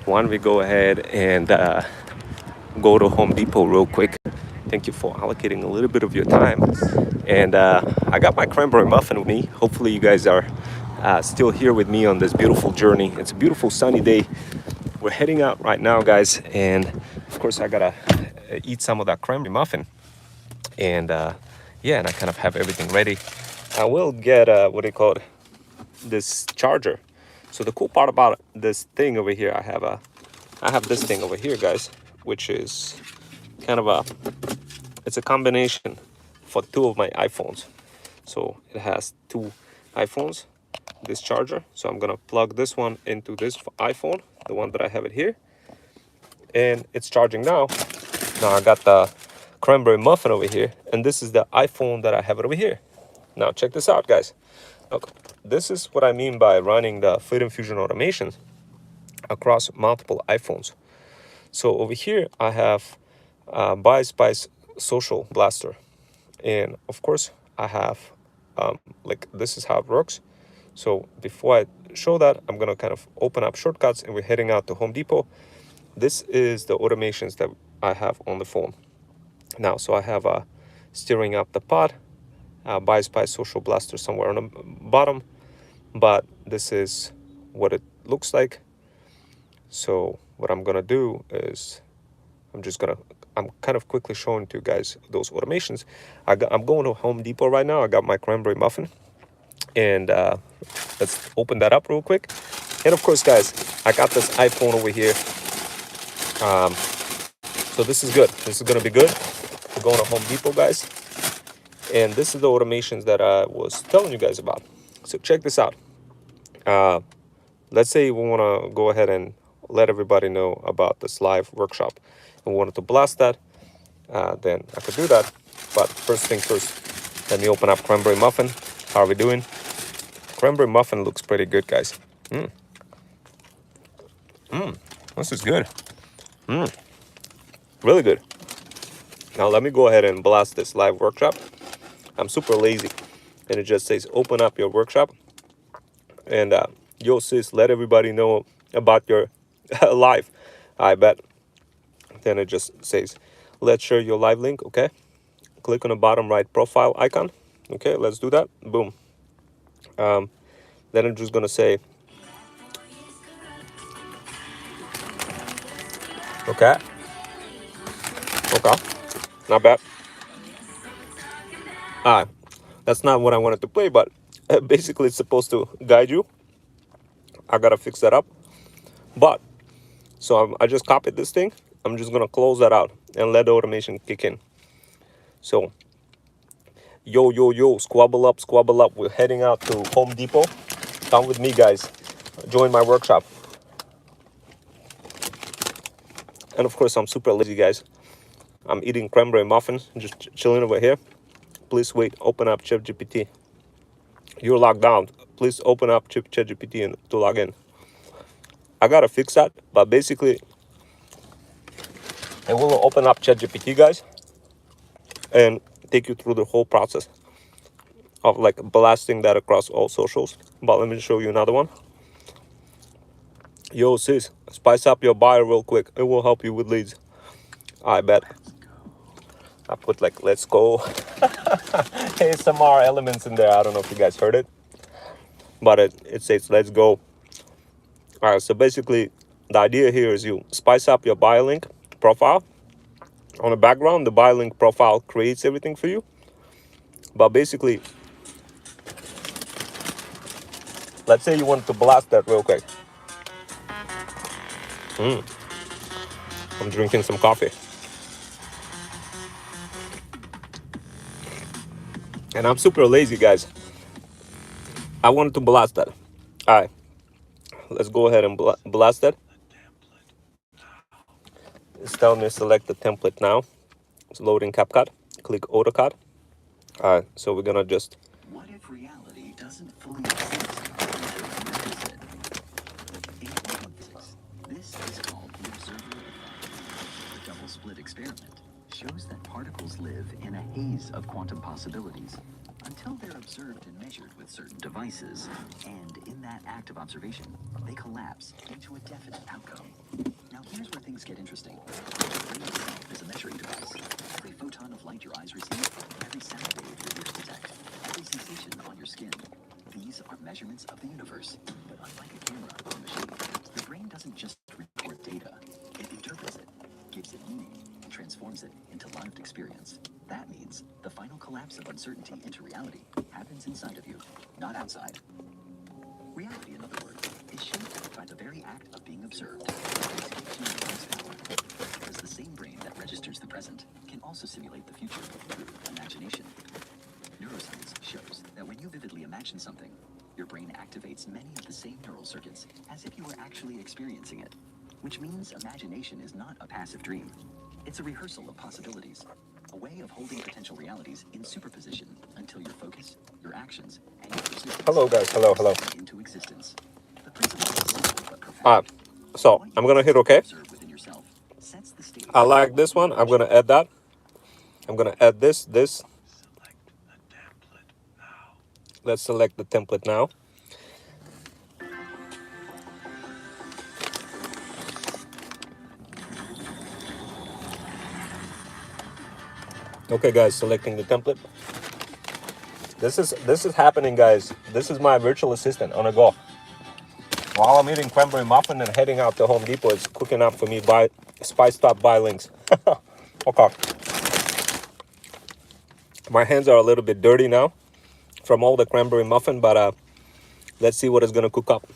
why don't we go ahead and go to Home Depot real quick. Thank you for allocating a little bit of your time. And I got my cranberry muffin with me. Hopefully, you guys are still here with me on this beautiful journey. It's a beautiful sunny day. We're heading out right now, guys. And of course, I gotta eat some of that cranberry muffin. And yeah, and I kind of have everything ready. I will get what do you call it? This charger. So the cool part about this thing over here, I have this thing over here, guys, which is kind of it's a combination for two of my iPhones. So it has two iPhones, this charger. So I'm gonna plug this one into this iPhone, the one that I have it here, and it's charging now. Now I got the cranberry muffin over here, and this is the iPhone that I have it over here. Now check this out, guys. Look, this is what I mean by running the Freedom Fusion automation across multiple iPhones. So over here, I have BuySpice Social Blaster. And of course, I have, like, this is how it works. So before I show that, I'm going to kind of open up shortcuts and we're heading out to Home Depot. This is the automations that I have on the phone. Now, so I have steering up the pod, BuySpice Social Blaster somewhere on the bottom, but this is what it looks like. So what I'm gonna do is I'm kind of quickly showing to you guys those automations. I'm going to Home Depot right now. I got my cranberry muffin, and let's open that up real quick. And of course, guys, I got this iPhone over here. So this is good. This is gonna be good. We're going to Home Depot, guys. And this is the automations that I was telling you guys about. So check this out. Let's say we want to go ahead and let everybody know about this live workshop and we wanted to blast that, then I could do that. But first thing first, let me open up cranberry muffin. How are we doing? Cranberry muffin looks pretty good, guys. This is good. Really good. Now let me go ahead and blast this live workshop. I'm super lazy, and it just says open up your workshop. And yo sis, let everybody know about your live. I bet. Then it just says let's share your live link. Okay, click on the bottom right profile icon. Okay, let's do that. Boom. Then I'm just gonna say okay, not bad. That's not what I wanted to play, but basically it's supposed to guide you. I gotta fix that up. But so I just copied this thing. I'm just gonna close that out and let the automation kick in. So yo, squabble up. We're heading out to Home Depot. Come with me, guys. Join my workshop. And of course, I'm super lazy, guys. I'm eating cranberry muffins, just chilling over here. Please wait, open up ChatGPT. You're logged down. Please open up ChatGPT and to log in. I gotta fix that, but basically, it will open up ChatGPT, guys, and take you through the whole process of like blasting that across all socials. But let me show you another one. Yo, sis, spice up your bio real quick. It will help you with leads. I bet. I put like let's go ASMR elements in there. I don't know if you guys heard it, but it says let's go. All right, so basically the idea here is you spice up your bio link profile. On the background, the bio link profile creates everything for you. But basically, let's say you want to blast that real quick. I'm drinking some coffee. And I'm super lazy, guys. I wanted to blast that. All right, let's go ahead and blast that. It's telling me select the template now. It's loading CapCut. Click AutoCAD. All right, so we're gonna just. What if reality doesn't fully exist? In quantum physics, this is called the observer effect. The double split experiment shows that particles live in a haze of quantum possibilities until they're observed and measured with certain devices. And in that act of observation, they collapse into a definite outcome. light your eyes receive, every sound wave your ears detect, every sensation on your skin. These are measurements of the universe. But unlike a camera or a machine, the brain doesn't just record data. It interprets it, gives it meaning, and transforms it into lived experience. That means the final collapse of uncertainty into reality happens inside of you, not outside. Reality, in other words, is shaped by the very act of being observed. This gives you immense power, because the same brain that registers the present can also simulate the future through imagination. Neuroscience shows that when you vividly imagine something, your brain activates many of the same neural circuits as if you were actually experiencing it, which means imagination is not a passive dream. It's a rehearsal of possibilities, a way of holding potential realities in superposition until your focus, your actions, and your persistence Hello, guys. Hello, hello. into existence. The principle is simple but profound. So What I'm you gonna hit OK. observe within yourself sets the stage I for like what this you one. I'm gonna imagine. add that. I'm gonna add this. Let's select the template now. Okay, guys, selecting the template. This is happening, guys. This is my virtual assistant on a go. While I'm eating cranberry muffin and heading out to Home Depot, it's cooking up for me by spiced up by links. Okay. My hands are a little bit dirty now from all the cranberry muffin, but let's see what it's gonna cook up.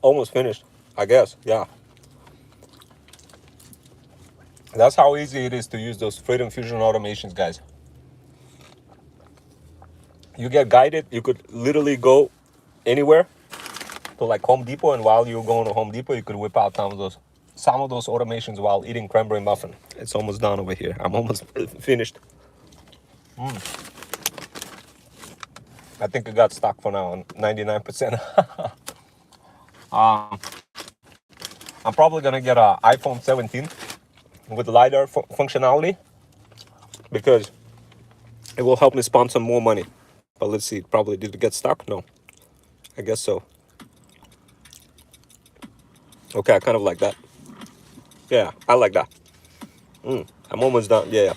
Almost finished, I guess. Yeah. That's how easy it is to use those Freedom Fusion automations, guys. You get guided. You could literally go anywhere to like Home Depot, and while you're going to Home Depot, you could whip out some of those automations while eating cranberry muffin. It's almost done over here. I'm almost finished. I think it got stuck for now on 99%. I'm probably gonna get an iPhone 17 with LiDAR functionality because it will help me spawn some more money. But let's see, probably did it get stuck? No, I guess so. Okay, I kind of like that. Yeah, I like that. I'm almost done. Yeah,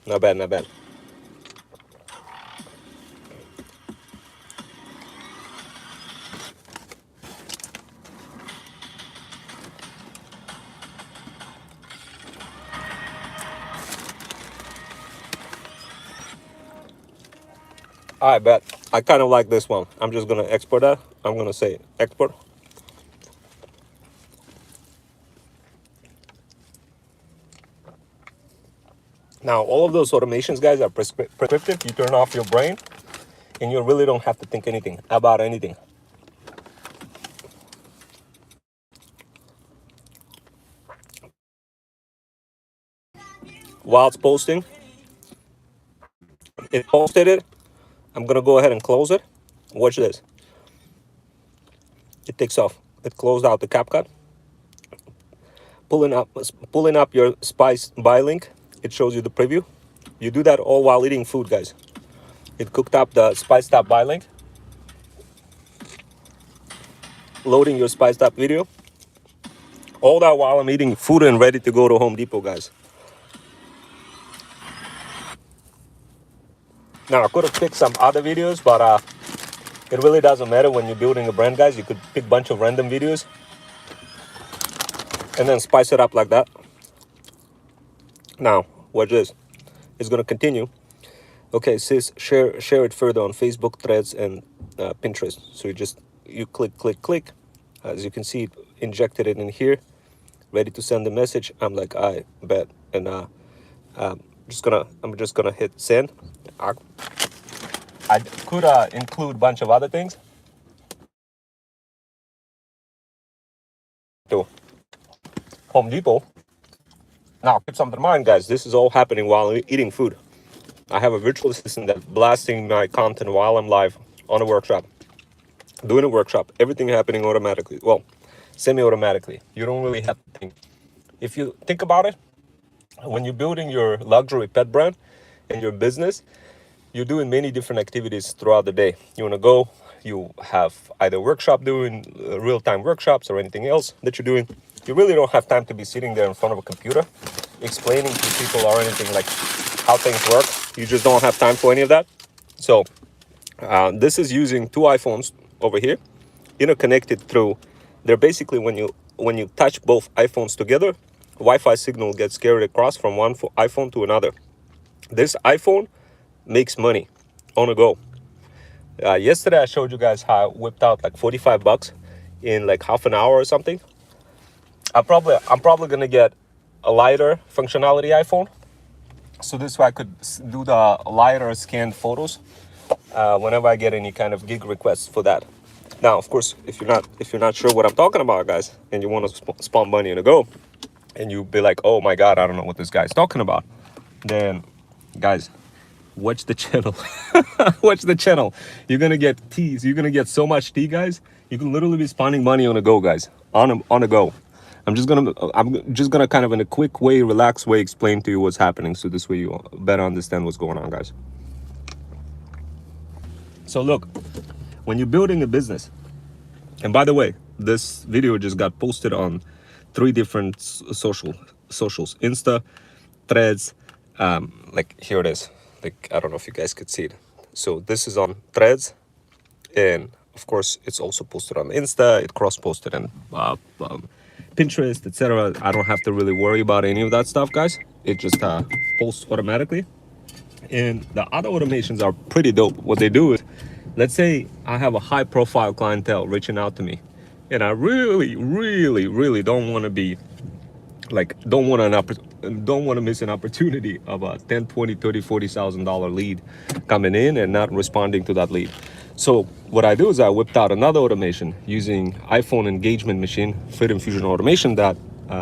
not bad, not bad. I bet. I kind of like this one. I'm just gonna export that. I'm gonna say export. Now, all of those automations, guys, are prescriptive. You turn off your brain, and you really don't have to think anything about anything. While it's posting, it posted it. I'm gonna go ahead and close it. Watch this. It takes off. It closed out the CapCut. Pulling up your Spice buy link. It shows you the preview. You do that all while eating food, guys. It cooked up the spiced up buy link. Loading your spiced up video. All that while I'm eating food and ready to go to Home Depot, guys. Now, I could have picked some other videos, but it really doesn't matter when you're building a brand, guys. You could pick a bunch of random videos and then spice it up like that. Now, watch this. It's going to continue. Okay, it says share it further on Facebook, Threads, and Pinterest. So you click. As you can see, it injected it in here. Ready to send the message. I'm like, I bet. And I'm just gonna hit send. I could include a bunch of other things. To Home Depot. Now, keep something in mind, guys. This is all happening while I'm eating food. I have a virtual assistant that's blasting my content while I'm live on a workshop. Doing a workshop. Everything happening automatically. Well, semi-automatically. You don't really have to think. If you think about it, When you're building your luxury pet brand and your business, you're doing many different activities throughout the day. You want to go, you have either workshop doing real-time workshops or anything else that you're doing. You really don't have time to be sitting there in front of a computer explaining to people or anything like how things work. You just don't have time for any of that. So this is using two iPhones over here, interconnected through. They're basically when you touch both iPhones together, Wi-Fi signal gets carried across from one iPhone to another. This iPhone makes money on a go. Yesterday I showed you guys how I whipped out like 45 bucks in like half an hour or something. I'm probably gonna get a lighter functionality iPhone, so this way I could do the lighter scanned photos whenever I get any kind of gig requests for that. Now, of course, if you're not sure what I'm talking about, guys, and you want to spawn money in a go, and you be like, oh my god, I don't know what this guy's talking about, then guys, watch the channel. Watch the channel. You're gonna get teas. You're gonna get so much tea, guys. You can literally be spawning money on a go, guys. On a go. I'm just gonna kind of in a quick way, relaxed way, explain to you what's happening, so this way you better understand what's going on, guys. So look, when you're building a business, and by the way, this video just got posted on 3 different socials: Insta, Threads. Like here it is. Like, I don't know if you guys could see it. So this is on Threads, and of course it's also posted on Insta. It cross-posted on Pinterest, etc. I don't have to really worry about any of that stuff, guys. It just posts automatically. And the other automations are pretty dope. What they do is, let's say I have a high profile clientele reaching out to me, and I really, really, really don't want to be like, don't want to miss an opportunity of a 10, 20, 30, $40,000 lead coming in and not responding to that lead. So what I do is I whipped out another automation using iPhone engagement machine, Freedom Fusion automation, that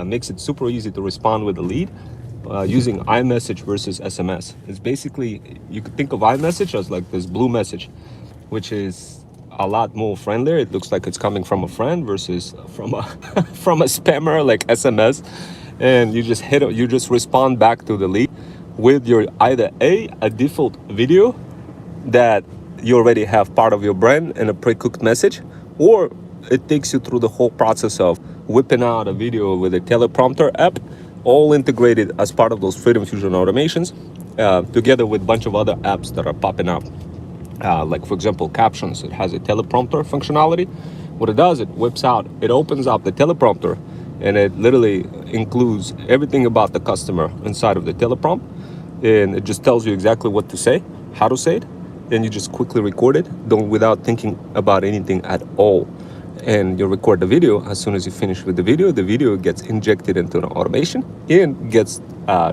makes it super easy to respond with the lead using iMessage versus SMS. It's basically, you could think of iMessage as like this blue message, which is a lot more friendlier. It looks like it's coming from a friend versus from a from a spammer like SMS. And you just respond back to the lead with your either a default video that you already have part of your brand and a pre-cooked message, or it takes you through the whole process of whipping out a video with a teleprompter app, all integrated as part of those Freedom Fusion automations, together with a bunch of other apps that are popping up. Like for example, Captions, it has a teleprompter functionality. What it does, it opens up the teleprompter, and it literally includes everything about the customer inside of the teleprompt, and it just tells you exactly what to say, how to say it, and you just quickly record it, without thinking about anything at all. And you record the video. As soon as you finish with the video gets injected into an automation and gets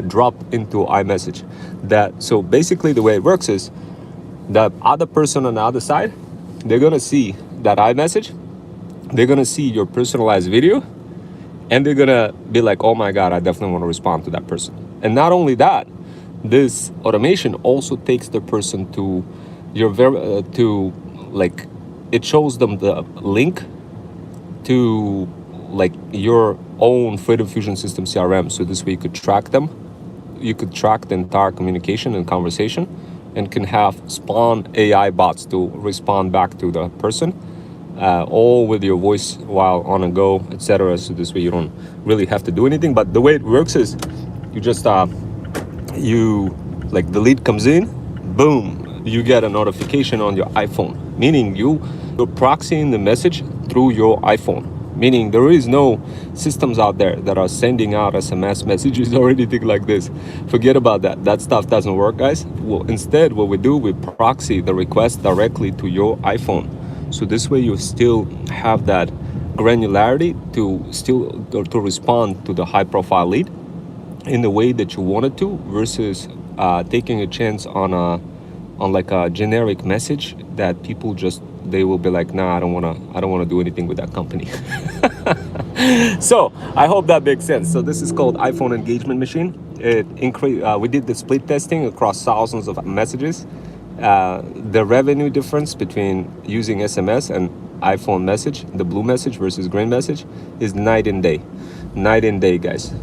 dropped into iMessage. So basically the way it works is, the other person on the other side, they're gonna see that iMessage, they're gonna see your personalized video, and they're gonna be like, oh my god, I definitely want to respond to that person. And not only that, this automation also takes the person to your it shows them the link to like your own Freedom Fusion System CRM. So this way you could track them. You could track the entire communication and conversation, and can have spawn AI bots to respond back to the person, all with your voice while on a go, etc. So this way you don't really have to do anything. But the way it works is, you just the lead comes in, boom, you get a notification on your iPhone, meaning you're proxying the message through your iPhone. Meaning there is no systems out there that are sending out SMS messages or anything like this. Forget about that. That stuff doesn't work, guys. Well, instead, what we do, we proxy the request directly to your iPhone. So this way you still have that granularity to respond to the high profile lead in the way that you wanted to, versus taking a chance on a generic message that people they will be like, nah, I don't wanna do anything with that company. So I hope that makes sense. So this is called iPhone engagement machine. We did the split testing across thousands of messages. The revenue difference between using SMS and iPhone message, the blue message versus green message, is night and day, guys.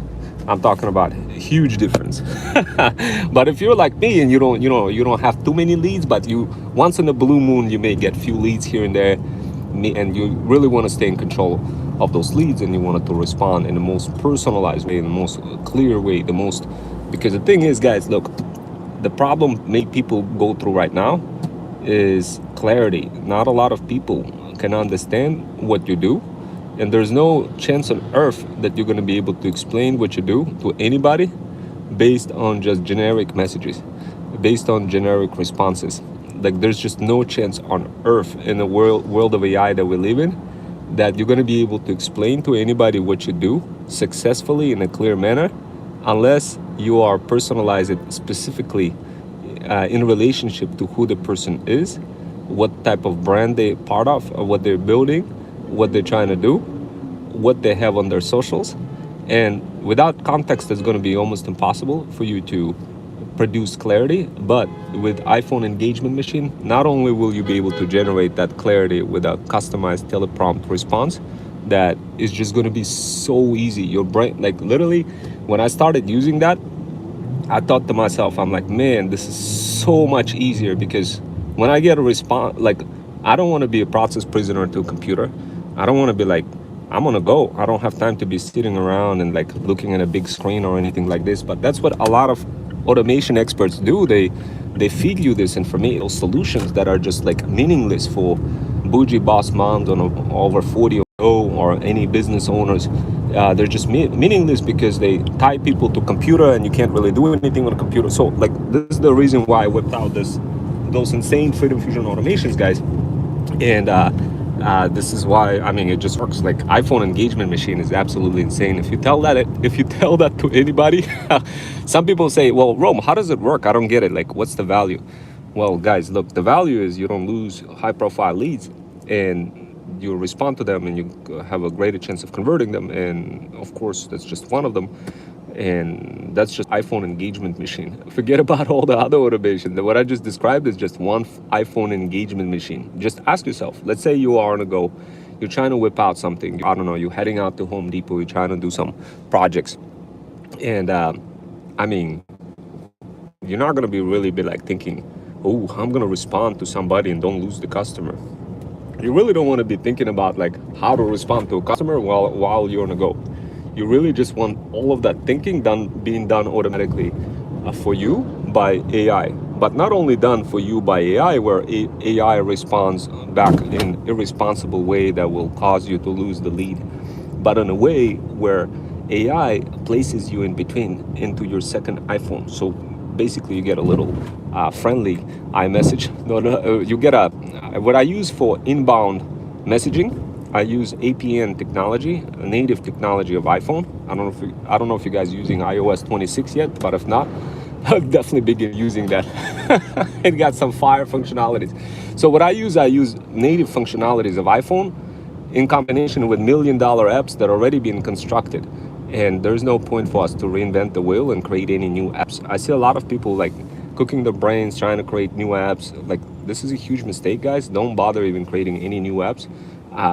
I'm talking about huge difference. But if you're like me and you don't have too many leads, but you once in a blue moon you may get few leads here and there, and you really want to stay in control of those leads, and you want it to respond in the most personalized way, in the most clear way, the most, because the thing is, guys, look, the problem many people go through right now is clarity. Not a lot of people can understand what you do, and there's no chance on earth that you're going to be able to explain what you do to anybody based on just generic messages, based on generic responses. Like there's just no chance on earth in the world of AI that we live in that you're going to be able to explain to anybody what you do successfully in a clear manner unless you are personalize it specifically in relationship to who the person is, what type of brand they're part of, or what they're building, what they're trying to do, what they have on their socials. And without context, it's going to be almost impossible for you to produce clarity. But with iPhone engagement machine, not only will you be able to generate that clarity with a customized teleprompt response that is just going to be so easy. Your brain, like literally, when I started using that, I thought to myself, I'm like, man, this is so much easier, because when I get a response, like, I don't want to be a process prisoner to a computer. I don't want to be like, I'm gonna go. I don't have time to be sitting around and like looking at a big screen or anything like this. But that's what a lot of automation experts do. They feed you this information, solutions that are just like meaningless for bougie boss moms on over 40 or any business owners. They're just meaningless because they tie people to computer, and you can't really do anything on a computer. So like this is the reason why I whipped out those insane Freedom Fusion automations, guys. And this is why, I mean, it just works. Like iPhone engagement machine is absolutely insane. If you tell that to anybody, some people say, well, Rome, how does it work? I don't get it. Like, what's the value? Well, guys, look, the value is you don't lose high profile leads, and you respond to them, and you have a greater chance of converting them. And of course, that's just one of them. And that's just iPhone engagement machine. Forget about all the other automation. What I just described is just one iPhone engagement machine. Just ask yourself, let's say you are on a go, you're trying to whip out something, I don't know, you're heading out to Home Depot, you're trying to do some projects. And I mean, you're not gonna really be like thinking, oh, I'm gonna respond to somebody and don't lose the customer. You really don't want to be thinking about like how to respond to a customer while you're on a go. You really just want all of that thinking being done automatically for you by AI. But not only done for you by AI, where AI responds back in irresponsible way that will cause you to lose the lead, but in a way where AI places you in between into your second iPhone. So basically you get a little friendly iMessage. You get what I use for inbound messaging. I use APN technology, a native technology of iPhone. I don't know if you guys are using iOS 26 yet, but if not, I'll definitely begin using that. It got some fire functionalities. So what I use native functionalities of iPhone in combination with $1 million apps that are already being constructed. And there's no point for us to reinvent the wheel and create any new apps. I see a lot of people like cooking their brains trying to create new apps. Like, this is a huge mistake, guys. Don't bother even creating any new apps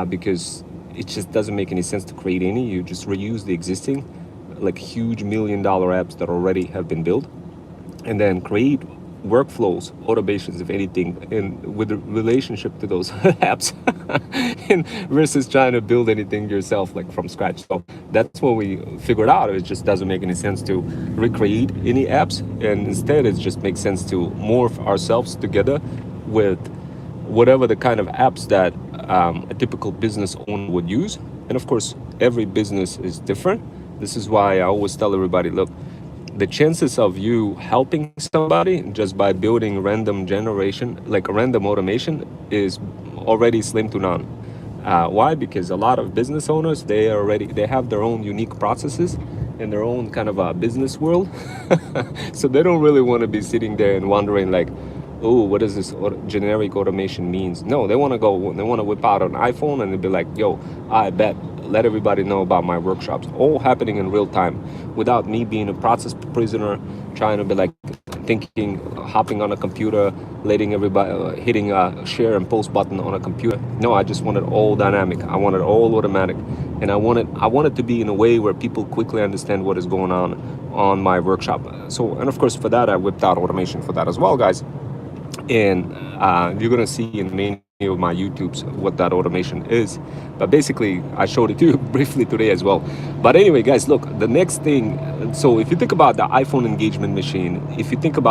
because it just doesn't make any sense to create any. You just reuse the existing like huge $1 million apps that already have been built, and then create workflows, automations, if anything, and with the relationship to those apps, and versus trying to build anything yourself like from scratch. So that's what we figured out. It just doesn't make any sense to recreate any apps, and instead it just makes sense to morph ourselves together with whatever the kind of apps that a typical business owner would use. And of course, every business is different. This is why I always tell everybody, look, the chances of you helping somebody just by building random generation, like a random automation, is already slim to none. Why? Because a lot of business owners, they have their own unique processes in their own kind of a business world. So they don't really want to be sitting there and wondering like, oh, what does this generic automation means? No, they want to whip out an iPhone and they'll be like, yo, I bet, let everybody know about my workshops, all happening in real time without me being a process prisoner trying to be like thinking, hopping on a computer, letting everybody, hitting a share and post button on a computer. No, I just wanted all dynamic. I wanted all automatic, and I wanted to be in a way where people quickly understand what is going on my workshop. So, and of course, for that, I whipped out automation for that as well, guys. And you're gonna see in many of my YouTubes what that automation is. But basically, I showed it to you briefly today as well. But anyway, guys, look, the next thing. So if you think about the iPhone engagement machine, if you think about